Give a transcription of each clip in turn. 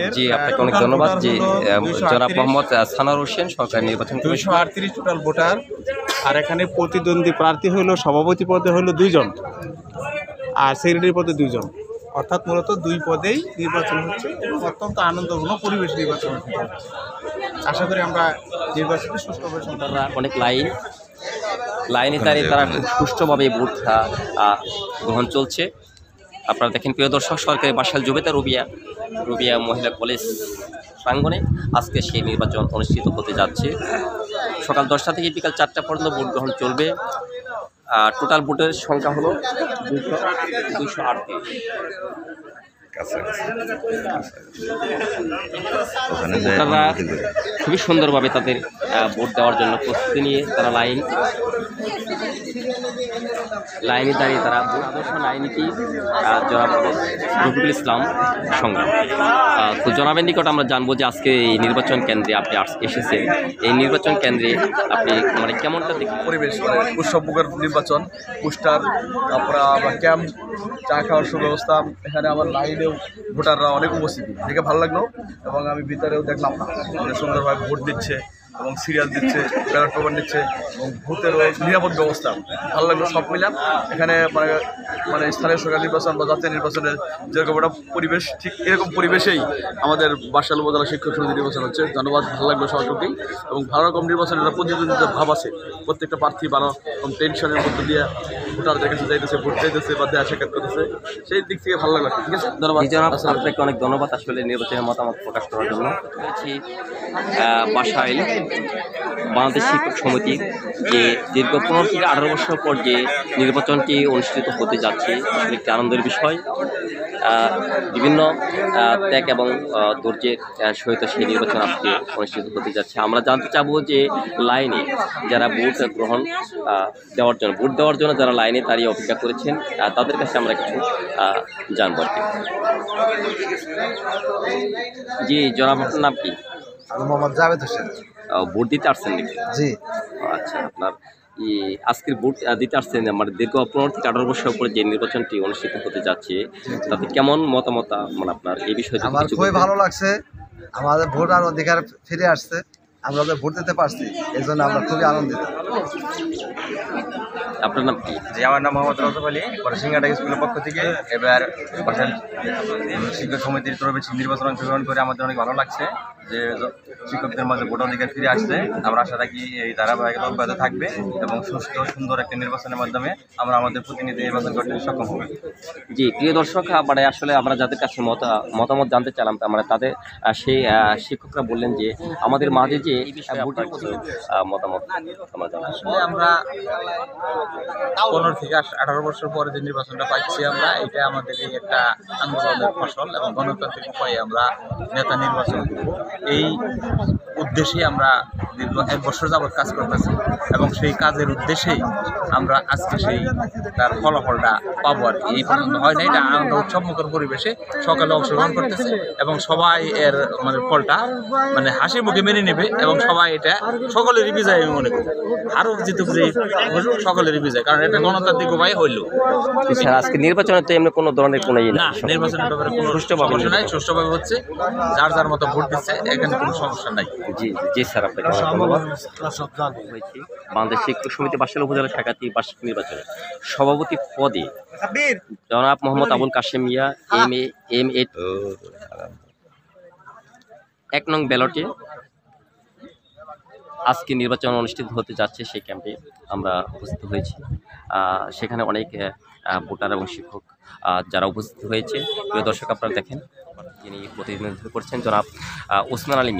কেন্দ্রের জি আপনাকে অনেক ধন্যবাদ। জি জনাব মোহাম্মদ সানার হোসেন, সরকারি নির্বাচন 238 টোটাল ভোটার। আর এখানে প্রতিদ্বন্দ্বী প্রার্থী হইল সভাপতি পদে হইল 2 জন আর সেক্রেটারি পদে 2 জন, অর্থাৎ মূলত 2 পদেই নির্বাচন হচ্ছে এবং অত্যন্ত আনন্দঘন পরিবেশ নির্বাচন হচ্ছে। আশা করি আমরা নির্বাচনকে সুষ্ঠুভাবে তারা অনেক লাইনে দাঁড়িয়ে তারা খুব সুষ্ঠুভাবে ভোট গ্রহণ চলছে। আপনারা দেখেন প্রিয় দর্শক, সরকারি বাসাল জুবেদা রুবিয়া মহিলা কলেজ প্রাঙ্গণে আজকে সেই নির্বাচন অনুষ্ঠিত হতে যাচ্ছে। সকাল 10টা থেকে বিকাল 4টা পর্যন্ত ভোট গ্রহণ চলবে। টোটাল ভোটের সংখ্যা হলো 238। ভোটাররা খুবই সুন্দরভাবে তাদের ভোট দেওয়ার জন্য প্রস্তুতি নিয়ে তারা লাইনে দাঁড়িয়ে তারা ভোট আদর্শ আইনীতি জনাব রফিকুল ইসলাম সংগ্রাম। তো জনাবের নিকট আমরা জানবো যে আজকে এই নির্বাচন কেন্দ্রে আপনি এসেছেন, এই নির্বাচন কেন্দ্রে আপনি মানে কেমনটা দেখেন? পরিবেশ উৎসবমুখর নির্বাচন, পোস্টার, তারপরে আবার ক্যাম্প, চা খাওয়ার সুব্যবস্থা, এখানে আমার লাইনেও ভোটাররা অনেক উপস্থিতি দেখে ভালো লাগলো। এবং আমি ভিতরেও দেখলাম সুন্দরভাবে ভোট দিচ্ছে এবং সিরিয়াল দিচ্ছে, ব্যালট পেপার নিচ্ছে এবং ভোটেরও নিরাপদ ব্যবস্থা ভালো লাগলো। সব মিলাম এখানে মানে স্থানীয় সরকার নির্বাচন বা জাতীয় নির্বাচনের যেরকম একটা পরিবেশ, ঠিক এরকম পরিবেশেই আমাদের বাসাইল উপজেলা শিক্ষক সমিতি নির্বাচন হচ্ছে। ধন্যবাদ, ভালো লাগলো সবাইকেই। এবং ভালো রকম নির্বাচনের একটা প্রতিদ্বন্দ্বিতার ভাব আছে, প্রত্যেকটা প্রার্থী ভালো টেনশনের মধ্যে দিয়ে ভোটারদের কাছে যাইতেছে, ভোট চাইতেছে বা দেয়া সাক্ষাৎ করতেছে, সেই দিক থেকে ভালো লাগলো। ঠিক আছে, ধন্যবাদ। আপনাকে অনেক ধন্যবাদ আসলে নির্বাচনের মতামত প্রকাশ করার জন্য। বাসাইল বাংলাদেশ শিক্ষক সমিতি যে দীর্ঘ 15 থেকে 18 বছর পর যে নির্বাচনটি অনুষ্ঠিত হতে যাচ্ছে, আসলে একটি আনন্দের বিষয়। বিভিন্ন ত্যাগ এবং ধৈর্যের সহিত সেই নির্বাচন আজকে অনুষ্ঠিত হতে যাচ্ছে। আমরা জানতে চাবো যে লাইনে যারা ভোট দেওয়ার জন্য যারা লাইনে দাঁড়িয়ে অপেক্ষা করেছেন তাদের কাছে আমরা কিছু জানবো আর কি। জি জনাব, আপনার নাম কি? মোহাম্মদ জাভেদ হোসেন। ভোট দিতে আসছেন নাকি? জি। আচ্ছা, আপনার আজকের ভোট দিতে আসছেন, মানে দীর্ঘ 15 থেকে 18 বছর পরে যে নির্বাচনটি অনুষ্ঠিত হতে যাচ্ছে, তাতে কেমন মতামত মানে আপনার এই বিষয়ে? আমার খুবই ভালো লাগছে, আমাদের ভোট আর অধিকার ফিরে আসছে, আমরা ভোট দিতে পারছি, এই জন্য আমরা খুবই আনন্দিত। আপনার নাম কি? জি, আমার নাম মোহাম্মদ রজব আলী, সিঙ্গাটা স্কুলের পক্ষ থেকে এবার বাসাইল শিক্ষক সমিতির তরফে নির্বাচন অংশগ্রহণ করে আমাদের অনেক ভালো লাগছে যে শিক্ষকদের মাঝে ভোটাধিকার ফিরে আসছে। আমরা আশা রাখি এই ধারাবাহিকতা অব্যাহত থাকবে এবং সুস্থ সুন্দর একটা নির্বাচনের মাধ্যমে আমরা আমাদের প্রতিনিধি নির্বাচন করতে সক্ষম হব। জি প্রিয় দর্শক, মানে আসলে আমরা যাদের কাছে মতামত জানতে চাইলাম, মানে তাদের সেই শিক্ষকরা বললেন যে আমাদের মাঝে যে ভোটের মতামত আমরা জানাই। আসলে আমরা 15 থেকে 18 বছর পরে যে নির্বাচনটা পাচ্ছি আমরা, এটা আমাদের এই একটা আন্দোলনের ফসল এবং গণতান্ত্রিক উপায়ে আমরা নেতা নির্বাচন করব, এই উদ্দেশ্যেই আমরা দীর্ঘ 1 বছর যাবৎ কাজ করতেছি এবং সেই কাজের উদ্দেশ্যেই আমরা আজকে সেই তার ফলাফলটা পাবো আর কি। এই পর্যন্ত হয় না, এটা আনন্দ উৎসবমুখর পরিবেশে সকালে অংশগ্রহণ করতেছে এবং সবাই এর মানে ফলটা মানে হাসি মুখে মেনে নেবে এবং সবাই এটা সকলেরই বিজয় আমি মনে করি। আরও জিতুক যে সকলেরই বিজয়, কারণ এটা গণতান্ত্রিক উপায়ে হইল। আজকে নির্বাচনে তো এমনি কোনো ধরনের কোনো না, নির্বাচনের ব্যাপারে কোনো সুষ্ঠুভাবে নাই, সুষ্ঠুভাবে হচ্ছে, যার যার মতো ভোট দিচ্ছে, এখানে কোনো সমস্যা নাই। জি জি স্যার, আপনাকে ধন্যবাদ। বাংলাদেশ শিক্ষক সমিতি বাসাইল উপজেলা শাখাটি বার্ষিক নির্বাচনে সভাপতি পদে জনাব মোহাম্মদ আবুল কাশেম মিয়া MA 1 নং ব্যালটে আজকে নির্বাচন অনুষ্ঠিত হতে যাচ্ছে, সেই ক্যাম্পে আমরা উপস্থিত হয়েছি। সেখানে অনেক ভোটার এবং শিক্ষক যারা উপস্থিত হয়েছে। প্রিয় দর্শক, আপনারা দেখেন যিনি প্রতিনিধিত্ব করছেন জনাব ওসমান আলী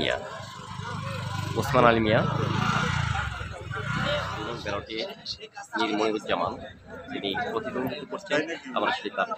মিয়া ব্যালটে মনিরুজ্জামান, যিনি প্রতিদ্বন্দ্বিতা করছেন। আমরা সেই তার